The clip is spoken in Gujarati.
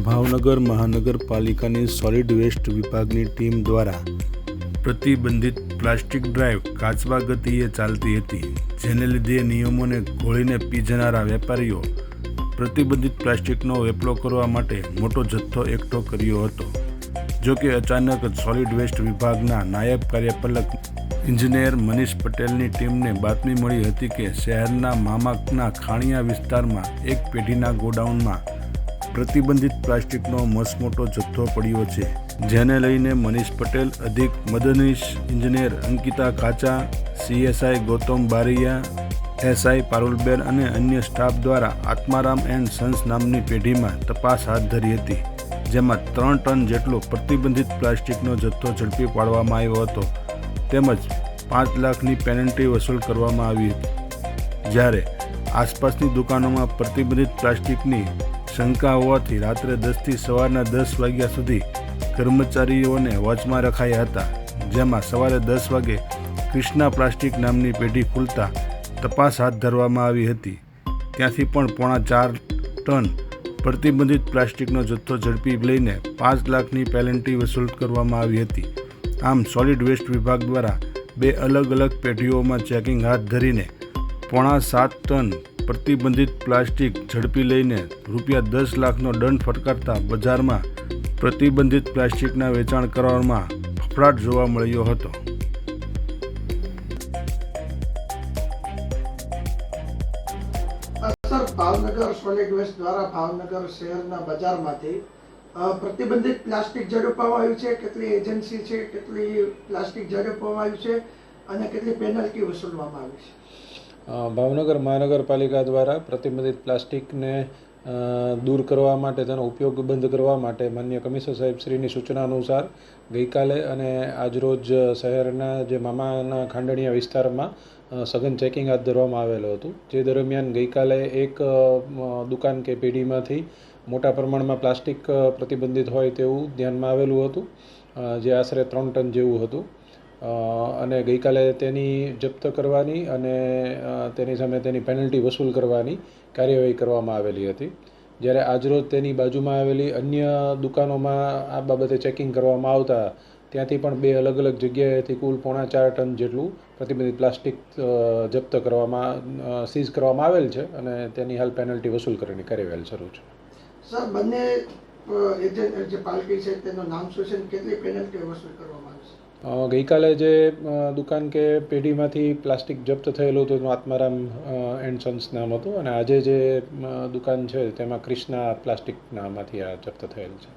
ભાવનગર મહાનગરપાલિકાની સોલિડ વેસ્ટ વિભાગની ટીમ દ્વારા પ્રતિબંધિત પ્લાસ્ટિક ડ્રાઈવ કાચબા ગતિએ ચાલતી હતી, જેને લીધે નિયમોને ઘોળીને પી જનારા વેપારીઓ પ્રતિબંધિત પ્લાસ્ટિકનો વેપલો કરવા માટે મોટો જથ્થો એકઠો કર્યો હતો. જો કે અચાનક જ સોલિડ વેસ્ટ વિભાગના નાયબ કાર્યપાલક ઇજનેર મનીષ પટેલની ટીમને બાતમી મળી હતી કે શહેરના મામાકના ખાણિયા વિસ્તારમાં એક પેઢીના ગોડાઉનમાં પ્રતિબંધિત પ્લાસ્ટિકનો મસમોટો જથ્થો પડ્યો છે, જેને લઈને મનીષ પટેલ, અધિક મદદનીશ ઇજનેર અંકિતા કાચા, CSI ગૌતમ બારૈયા, SI પારુલબેન અને અન્ય સ્ટાફ દ્વારા આત્મારામ એન્ડ સન્સ નામની પેઢીમાં તપાસ હાથ ધરી હતી, જેમાં 3 ટન જેટલો પ્રતિબંધિત પ્લાસ્ટિકનો જથ્થો ઝડપી પાડવામાં આવ્યો હતો, તેમજ 5 લાખની પેનલ્ટી વસૂલ કરવામાં આવી હતી. જ્યારે આસપાસની દુકાનોમાં પ્રતિબંધિત પ્લાસ્ટિકની શંકા હોવાથી રાત્રે 10 થી સવારના 10 વાગ્યા સુધી કર્મચારીઓને વોચમાં રખાયા હતા, જેમાં સવારે 10 વાગે ક્રિષ્ના પ્લાસ્ટિક નામની પેઢી ખુલતા તપાસ હાથ ધરવામાં આવી હતી. ત્યાંથી પણ 4.5 ટન પ્રતિબંધિત પ્લાસ્ટિકનો જથ્થો ઝડપી લઈને 5 લાખની પેનલ્ટી વસૂલ કરવામાં આવી હતી. આમ સોલિડ વેસ્ટ વિભાગ દ્વારા 2 અલગ અલગ પેઢીઓમાં ચેકિંગ હાથ ધરીને 7.5 ટન પ્રતિબંધિત પ્લાસ્ટિક ઝડપી લઈને ₹10 લાખનો દંડ ફટકારતા બજારમાં પ્રતિબંધિત પ્લાસ્ટિકના વેચાણ કરવામાં ફફડાટ જોવા મળ્યો હતો. સર, ભાવનગર સોલિડ વેસ્ટ દ્વારા ભાવનગર શહેરના બજારમાંથી પ્રતિબંધિત પ્લાસ્ટિક ઝડપવામાં આવ્યું છે. કેટલી એજન્સી છે, કેટલી પ્લાસ્ટિક ઝડપવામાં આવ્યું છે અને કેટલી પેનલ્ટી વસૂલવામાં આવી છે? ભાવનગર મહાનગરપાલિકા દ્વારા પ્રતિબંધિત પ્લાસ્ટિકને દૂર કરવા માટે, તેનો ઉપયોગ બંધ કરવા માટે માનનીય કમિશનર સાહેબ શ્રીની સૂચના અનુસાર ગઈકાલે અને આજરોજ શહેરના જે મામાના ખાંડણીયા વિસ્તારમાં સઘન ચેકિંગ હાથ ધરવામાં આવેલું હતું. જે દરમિયાન ગઈકાલે એક દુકાન કે પેઢીમાંથી મોટા પ્રમાણમાં પ્લાસ્ટિક પ્રતિબંધિત હોય તેવું ધ્યાનમાં આવેલું હતું, જે આશરે 3 ટન જેવું હતું, અને ગઈકાલે તેની જપ્ત કરવાની અને તેની સામે તેની પેનલ્ટી વસૂલ કરવાની કાર્યવાહી કરવામાં આવેલી હતી. જ્યારે આજરોજ તેની બાજુમાં આવેલી અન્ય દુકાનોમાં આ બાબતે ચેકિંગ કરવામાં આવતા ત્યાંથી પણ 2 અલગ અલગ જગ્યાએથી કુલ 4.5 ટન જેટલું પ્રતિબંધિત પ્લાસ્ટિક જપ્ત કરવામાં સીઝ કરવામાં આવેલ છે અને તેની હાલ પેનલ્ટી વસૂલ કરવાની કાર્યવાહી શરૂ છે. સર, બંને એજન્ટ જે પાર્ટી છે તેનું નામ શું છે, કેટલી પેનલ્ટી વસૂલ કરવામાં આવશે? ગઈકાલે જે દુકાન કે પેઢીમાંથી પ્લાસ્ટિક જપ્ત થયેલું હતું તેનું આત્મારામ એન્ડ સન્સ નામ હતું, અને આજે જે દુકાન છે તેમાં ક્રિષ્ના પ્લાસ્ટિક નામમાંથી આ જપ્ત થયેલ છે.